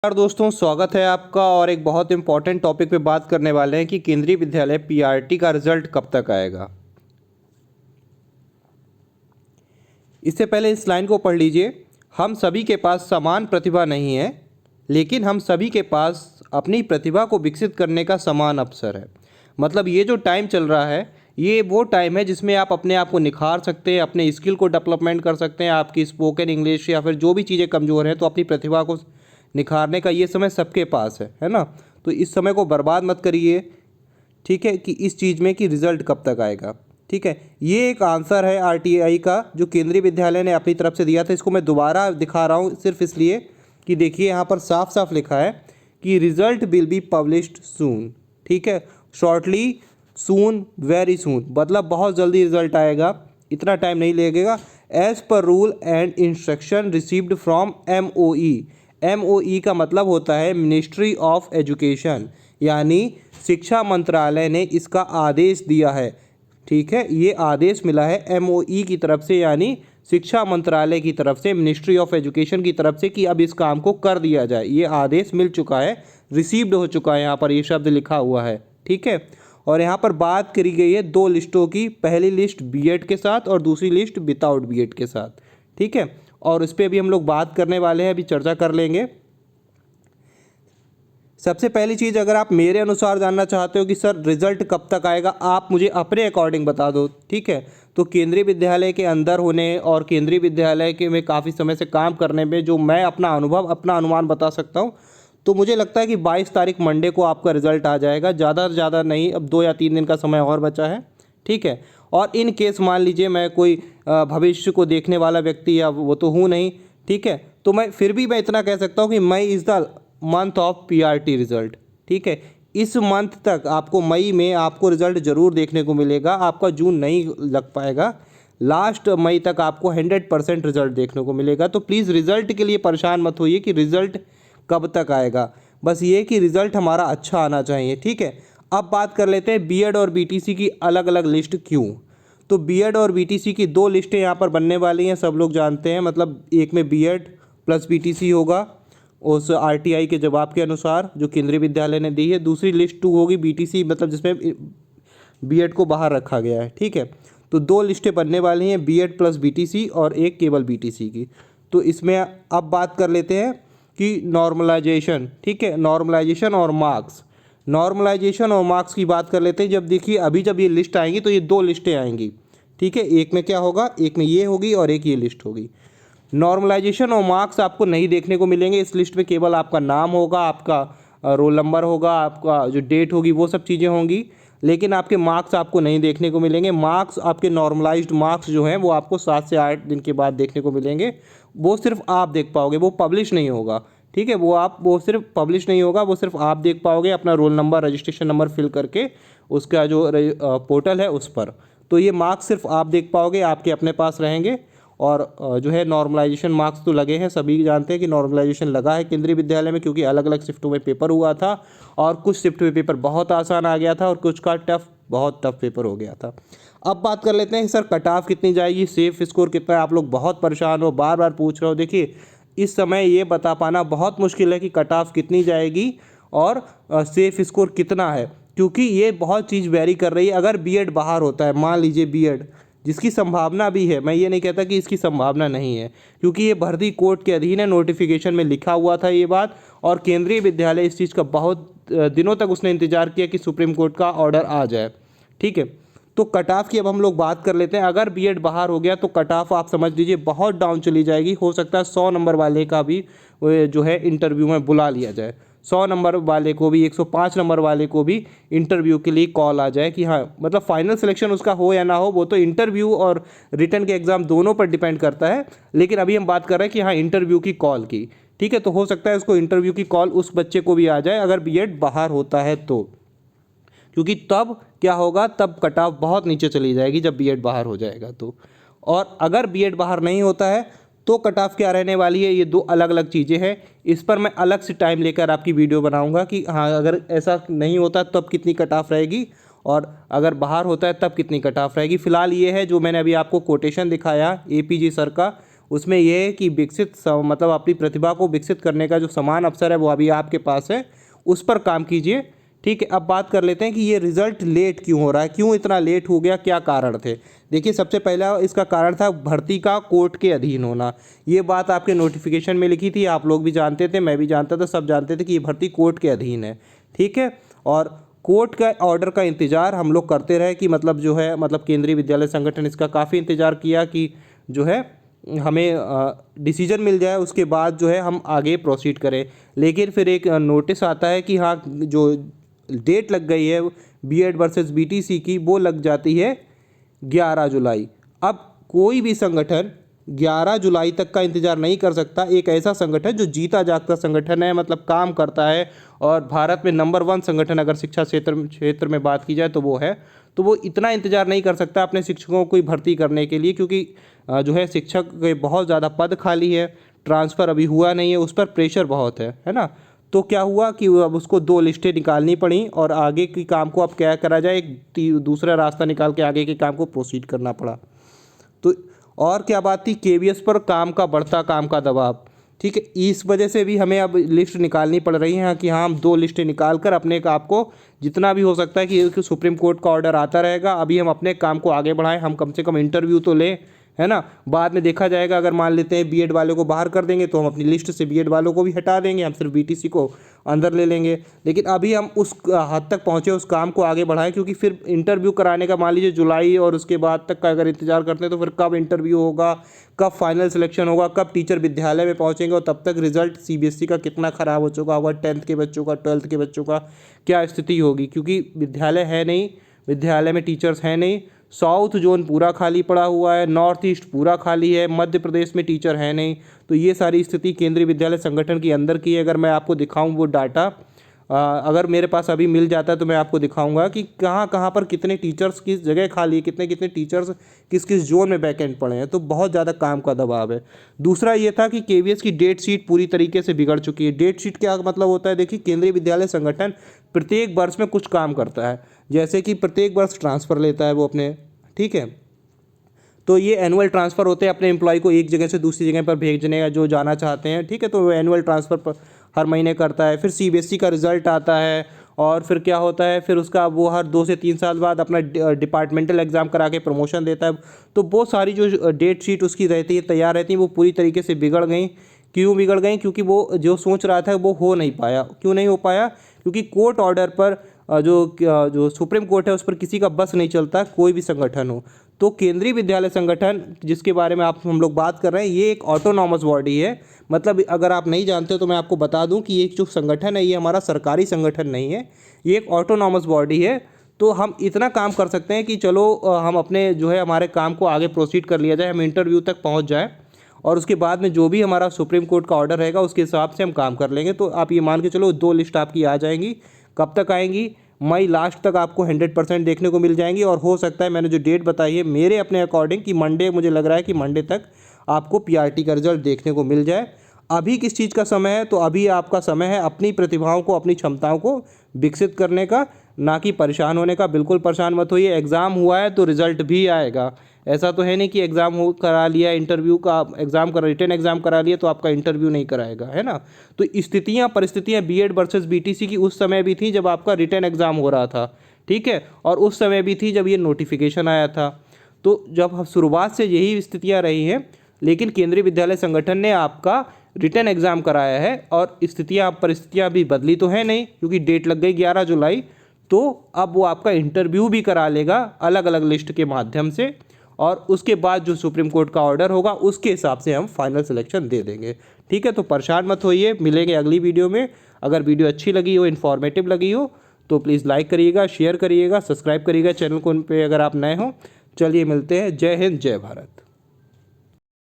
नमस्कार दोस्तों, स्वागत है आपका। और एक बहुत इंपॉर्टेंट टॉपिक पे बात करने वाले हैं कि केंद्रीय विद्यालय पीआरटी का रिजल्ट कब तक आएगा। इससे पहले इस लाइन को पढ़ लीजिए। हम सभी के पास समान प्रतिभा नहीं है, लेकिन हम सभी के पास अपनी प्रतिभा को विकसित करने का समान अवसर है। मतलब ये जो टाइम चल रहा है, ये वो टाइम है जिसमें आप अपने आप को निखार सकते हैं, अपने स्किल को डेवलपमेंट कर सकते हैं। आपकी स्पोकन इंग्लिश या फिर जो भी चीज़ें कमज़ोर हैं, तो अपनी प्रतिभा को निखारने का ये समय सबके पास है ना। तो इस समय को बर्बाद मत करिए, ठीक है, कि इस चीज़ में कि रिज़ल्ट कब तक आएगा। ठीक है, ये एक आंसर है आरटीआई का जो केंद्रीय विद्यालय ने अपनी तरफ से दिया था। इसको मैं दोबारा दिखा रहा हूँ सिर्फ इसलिए कि देखिए यहाँ पर साफ साफ लिखा है कि रिज़ल्ट विल बी पब्लिश्ड सून। ठीक है, शॉर्टली, सून, वेरी सून, मतलब बहुत जल्दी रिजल्ट आएगा, इतना टाइम नहीं लगेगा। As per rule and instruction received from MOE। MOE का मतलब होता है मिनिस्ट्री ऑफ एजुकेशन, यानी शिक्षा मंत्रालय ने इसका आदेश दिया है। ठीक है, ये आदेश मिला है MOE की तरफ से, यानी शिक्षा मंत्रालय की तरफ से, मिनिस्ट्री ऑफ एजुकेशन की तरफ से, कि अब इस काम को कर दिया जाए। ये आदेश मिल चुका है, रिसीव्ड हो चुका है, यहाँ पर ये शब्द लिखा हुआ है। ठीक है, और यहाँ पर बात करी गई है दो लिस्टों की, पहली लिस्ट बीएड के साथ और दूसरी लिस्ट विदाउट बीएड के साथ। ठीक है, और इस पर भी हम लोग बात करने वाले हैं, अभी चर्चा कर लेंगे। सबसे पहली चीज़, अगर आप मेरे अनुसार जानना चाहते हो कि सर रिजल्ट कब तक आएगा, आप मुझे अपने अकॉर्डिंग बता दो। ठीक है, तो केंद्रीय विद्यालय के अंदर होने और केंद्रीय विद्यालय के में काफ़ी समय से काम करने में जो मैं अपना अनुभव, अपना अनुमान बता सकता हूँ, तो मुझे लगता है कि 22 तारीख मंडे को आपका रिजल्ट आ जाएगा। ज़्यादा से ज़्यादा नहीं, अब 2 या 3 दिन का समय और बचा है। ठीक है, और इन केस मान लीजिए मैं कोई भविष्य को देखने वाला व्यक्ति या वो तो हूँ नहीं, ठीक है, तो मैं फिर भी मैं इतना कह सकता हूँ कि May is the month of PRT result. ठीक है, इस मंथ तक आपको, मई में आपको रिजल्ट ज़रूर देखने को मिलेगा। आपका जून नहीं लग पाएगा, लास्ट मई तक आपको 100% रिजल्ट देखने को मिलेगा। तो प्लीज़ रिजल्ट के लिए परेशान मत होइए कि रिजल्ट कब तक आएगा, बस ये कि रिजल्ट हमारा अच्छा आना चाहिए। ठीक है, अब बात कर लेते हैं बीएड और बीटीसी की अलग अलग लिस्ट क्यों। तो बीएड और बीटीसी की दो लिस्टें यहाँ पर बनने वाली हैं, सब लोग जानते हैं। मतलब एक में बीएड प्लस बीटीसी होगा उस आरटीआई के जवाब के अनुसार जो केंद्रीय विद्यालय ने दी है। दूसरी लिस्ट 2 होगी बीटीसी, मतलब जिसमें बीएड को बाहर रखा गया है। ठीक है, तो दो लिस्टें बनने वाली हैं, बीएड प्लस बीटीसी और एक केवल बीटीसी की। तो इसमें अब बात कर लेते हैं कि नॉर्मलाइजेशन। ठीक है, नॉर्मलाइजेशन और मार्क्स, नॉर्मलाइजेशन और मार्क्स की बात कर लेते हैं। जब देखिए अभी जब ये लिस्ट आएंगी तो ये दो लिस्टें आएंगी। ठीक है, एक में क्या होगा, एक में ये होगी और एक ये लिस्ट होगी। नॉर्मलाइजेशन और मार्क्स आपको नहीं देखने को मिलेंगे इस लिस्ट में, केवल आपका नाम होगा, आपका रोल नंबर होगा, आपका जो डेट होगी, वो सब चीज़ें होंगी, लेकिन आपके मार्क्स आपको नहीं देखने को मिलेंगे। मार्क्स, आपके नॉर्मलाइज्ड मार्क्स जो हैं वो आपको 7 से 8 दिन के बाद देखने को मिलेंगे। वो सिर्फ आप देख पाओगे, वो पब्लिश नहीं होगा। ठीक है, वो सिर्फ पब्लिश नहीं होगा, वो सिर्फ आप देख पाओगे अपना roll number, registration number fill करके उसका जो पोर्टल है उस पर। तो ये मार्क्स सिर्फ आप देख पाओगे, आपके अपने पास रहेंगे। और जो है नॉर्मलाइजेशन मार्क्स तो लगे हैं, सभी जानते हैं कि नॉर्मलाइजेशन लगा है केंद्रीय विद्यालय में, क्योंकि अलग अलग शिफ्टों में पेपर हुआ था और कुछ शिफ्ट में पेपर बहुत आसान आ गया था और कुछ का बहुत टफ पेपर हो गया था। अब बात कर लेते हैं सर कट ऑफ कितनी जाएगी, सेफ स्कोर कितना है। आप लोग बहुत परेशान हो, बार बार पूछ रहे हो। देखिए इस समय ये बता पाना बहुत मुश्किल है कि कट ऑफ कितनी जाएगी और सेफ स्कोर कितना है, क्योंकि ये बहुत चीज़ वेरी कर रही है। अगर बीएड बाहर होता है, मान लीजिए बीएड, जिसकी संभावना भी है, मैं ये नहीं कहता कि इसकी संभावना नहीं है, क्योंकि ये भर्ती कोर्ट के अधीन है, नोटिफिकेशन में लिखा हुआ था ये बात, और केंद्रीय विद्यालय इस चीज़ का बहुत दिनों तक उसने इंतजार किया कि सुप्रीम कोर्ट का ऑर्डर आ जाए। ठीक है, तो कट ऑफ की अब हम लोग बात कर लेते हैं। अगर बीएड बाहर हो गया तो कट ऑफ आप समझ लीजिए बहुत डाउन चली जाएगी। हो सकता है 100 नंबर वाले का भी जो है इंटरव्यू में बुला लिया जाए, 100 नंबर वाले को भी, 105 नंबर वाले को भी इंटरव्यू के लिए कॉल आ जाए कि हाँ, मतलब फाइनल सिलेक्शन उसका हो या ना हो, वो तो इंटरव्यू और रिटन के एग्ज़ाम दोनों पर डिपेंड करता है। लेकिन अभी हम बात कर रहे हैं कि हाँ, इंटरव्यू की कॉल की। ठीक है, तो हो सकता है उसको इंटरव्यू की कॉल उस बच्चे को भी आ जाए अगर बीएड बाहर होता है तो, क्योंकि तब क्या होगा, तब कट ऑफ बहुत नीचे चली जाएगी जब बीएड बाहर हो जाएगा तो। और अगर बीएड बाहर नहीं होता है तो कट ऑफ क्या रहने वाली है, ये दो अलग अलग चीज़ें हैं। इस पर मैं अलग से टाइम लेकर आपकी वीडियो बनाऊंगा कि हाँ, अगर ऐसा नहीं होता तब कितनी कट ऑफ रहेगी और अगर बाहर होता है तब कितनी कट ऑफ रहेगी। फिलहाल ये है जो मैंने अभी आपको कोटेशन दिखाया एपीजी सर का, उसमें ये है कि मतलब अपनी प्रतिभा को विकसित करने का जो समान अवसर है वो अभी आपके पास है, उस पर काम कीजिए। ठीक है, अब बात कर लेते हैं कि ये रिज़ल्ट लेट क्यों हो रहा है, क्यों इतना लेट हो गया, क्या कारण थे। देखिए, सबसे पहला इसका कारण था भर्ती का कोर्ट के अधीन होना। ये बात आपके नोटिफिकेशन में लिखी थी, आप लोग भी जानते थे, मैं भी जानता था, सब जानते थे कि ये भर्ती कोर्ट के अधीन है। ठीक है, और कोर्ट का ऑर्डर का इंतज़ार हम लोग करते रहे कि मतलब जो है मतलब केंद्रीय विद्यालय संगठन इसका काफ़ी इंतज़ार किया कि जो है हमें डिसीजन मिल जाए, उसके बाद जो है हम आगे प्रोसीड करें। लेकिन फिर एक नोटिस आता है कि हाँ, जो डेट लग गई है बीएड वर्सेस बीटीसी की, वो लग जाती है 11 जुलाई। अब कोई भी संगठन 11 जुलाई तक का इंतज़ार नहीं कर सकता। एक ऐसा संगठन जो जीता जागता संगठन है, मतलब काम करता है, और भारत में नंबर 1 संगठन अगर शिक्षा क्षेत्र में बात की जाए तो वो है, तो वो इतना इंतज़ार नहीं कर सकता अपने शिक्षकों को भर्ती करने के लिए, क्योंकि जो है शिक्षक के बहुत ज़्यादा पद खाली है, ट्रांसफ़र अभी हुआ नहीं है, उस पर प्रेशर बहुत है ना। तो क्या हुआ कि अब उसको 2 लिस्टें निकालनी पड़ी और आगे की काम को अब क्या करा जाए, एक दूसरा रास्ता निकाल के आगे के काम को प्रोसीड करना पड़ा। तो और क्या बात थी, केवीएस पर काम का दबाव। ठीक है, इस वजह से भी हमें अब लिस्ट निकालनी पड़ रही है कि हाँ, हम 2 लिस्टें निकाल कर अपने आप को जितना भी हो सकता है कि सुप्रीम कोर्ट का ऑर्डर आता रहेगा, अभी हम अपने काम को आगे बढ़ाएं, हम कम से कम इंटरव्यू तो लें, है ना। बाद में देखा जाएगा, अगर मान लेते हैं बीएड वालों को बाहर कर देंगे तो हम अपनी लिस्ट से बीएड वालों को भी हटा देंगे, हम सिर्फ बीटीसी को अंदर ले लेंगे। लेकिन अभी हम उस हद तक पहुँचे, उस काम को आगे बढ़ाएं, क्योंकि फिर इंटरव्यू कराने का मान लीजिए जुलाई और उसके बाद तक का अगर इंतजार करते हैं तो फिर कब इंटरव्यू होगा, कब फाइनल सिलेक्शन होगा, कब टीचर विद्यालय में पहुँचेंगे, और तब तक रिजल्ट सीबीएसई का कितना ख़राब हो चुका होगा, 10th के बच्चों का, 12th के बच्चों का क्या स्थिति होगी, क्योंकि विद्यालय है नहीं, विद्यालय में टीचर्स हैं नहीं। साउथ जोन पूरा खाली पड़ा हुआ है, नॉर्थ ईस्ट पूरा खाली है, मध्य प्रदेश में टीचर है नहीं। तो ये सारी स्थिति केंद्रीय विद्यालय संगठन के अंदर की है। अगर मैं आपको दिखाऊं वो डाटा, अगर मेरे पास अभी मिल जाता है तो मैं आपको दिखाऊंगा कि कहाँ कहाँ पर कितने टीचर्स किस जगह खाली है, कितने कितने टीचर्स किस किस जोन में वैकेंट पड़े हैं। तो बहुत ज़्यादा काम का दबाव है। दूसरा ये था कि केवीएस की डेट शीट पूरी तरीके से बिगड़ चुकी है। डेट शीट क्या मतलब होता है, देखिए, केंद्रीय विद्यालय संगठन प्रत्येक वर्ष में कुछ काम करता है, जैसे कि प्रत्येक वर्ष ट्रांसफ़र लेता है वो अपने, ठीक है, तो ये एनुअल ट्रांसफ़र होते हैं अपने एम्प्लॉय को एक जगह से दूसरी जगह पर भेजने का, जो जाना चाहते हैं। ठीक है, तो वो एनुअल ट्रांसफ़र हर महीने करता है। फिर सीबीएसई का रिज़ल्ट आता है, और फिर क्या होता है, फिर उसका वो हर 2 से 3 साल बाद अपना डिपार्टमेंटल एग्ज़ाम करा के प्रमोशन देता है। तो वो सारी जो डेट शीट उसकी रहती है, तैयार रहती है, वो पूरी तरीके से बिगड़ गई। क्यों बिगड़ गई? क्योंकि वो जो सोच रहा था वो हो नहीं पाया। क्यों नहीं हो पाया? क्योंकि कोर्ट ऑर्डर पर जो सुप्रीम कोर्ट है उस पर किसी का बस नहीं चलता, कोई भी संगठन हो। तो केंद्रीय विद्यालय संगठन जिसके बारे में हम लोग बात कर रहे हैं, ये एक ऑटोनॉमस बॉडी है। मतलब अगर आप नहीं जानते तो मैं आपको बता दूं कि ये जो संगठन है ये हमारा सरकारी संगठन नहीं है, ये एक ऑटोनॉमस बॉडी है। तो हम इतना काम कर सकते हैं कि चलो हम अपने जो है हमारे काम को आगे प्रोसीड कर लिया जाए, हम इंटरव्यू तक पहुँच जाए, और उसके बाद में जो भी हमारा सुप्रीम कोर्ट का ऑर्डर रहेगा उसके हिसाब से हम काम कर लेंगे। तो आप ये मान के चलो 2 लिस्ट आपकी आ जाएंगी। कब तक आएंगी? मई लास्ट तक आपको 100% देखने को मिल जाएंगी। और हो सकता है मैंने जो डेट बताई है मेरे अपने अकॉर्डिंग कि मंडे, मुझे लग रहा है कि मंडे तक आपको पीआरटी का रिजल्ट देखने को मिल जाए। अभी किस चीज़ का समय है? तो अभी आपका समय है अपनी प्रतिभाओं को, अपनी क्षमताओं को विकसित करने का, ना कि परेशान होने का। बिल्कुल परेशान मत होइए, एग्ज़ाम हुआ है तो रिज़ल्ट भी आएगा। ऐसा तो है नहीं कि एग्ज़ाम हो करा लिया, इंटरव्यू का एग्ज़ाम का रिटन एग्ज़ाम करा लिया तो आपका इंटरव्यू नहीं कराएगा, है ना। तो स्थितियाँ, परिस्थितियाँ बीएड वर्सेस बीटीसी की उस समय भी थी जब आपका रिटन एग्ज़ाम हो रहा था, ठीक है, और उस समय भी थी जब ये नोटिफिकेशन आया था। तो जब शुरुआत से यही स्थितियाँ रही हैं, लेकिन केंद्रीय विद्यालय संगठन ने आपका रिटन एग्ज़ाम कराया है, और स्थितियाँ, परिस्थितियाँ भी बदली तो है नहीं, क्योंकि डेट लग गई 11 जुलाई। तो अब वो आपका इंटरव्यू भी करा लेगा अलग अलग लिस्ट के माध्यम से, और उसके बाद जो सुप्रीम कोर्ट का ऑर्डर होगा उसके हिसाब से हम फाइनल सिलेक्शन दे देंगे। ठीक है, तो परेशान मत होइए, मिलेंगे अगली वीडियो में। अगर वीडियो अच्छी लगी हो, इन्फॉर्मेटिव लगी हो, तो प्लीज़ लाइक करिएगा, शेयर करिएगा, सब्सक्राइब करिएगा चैनल को पे अगर आप नए हो। चलिए मिलते हैं। जय हिंद, जय भारत।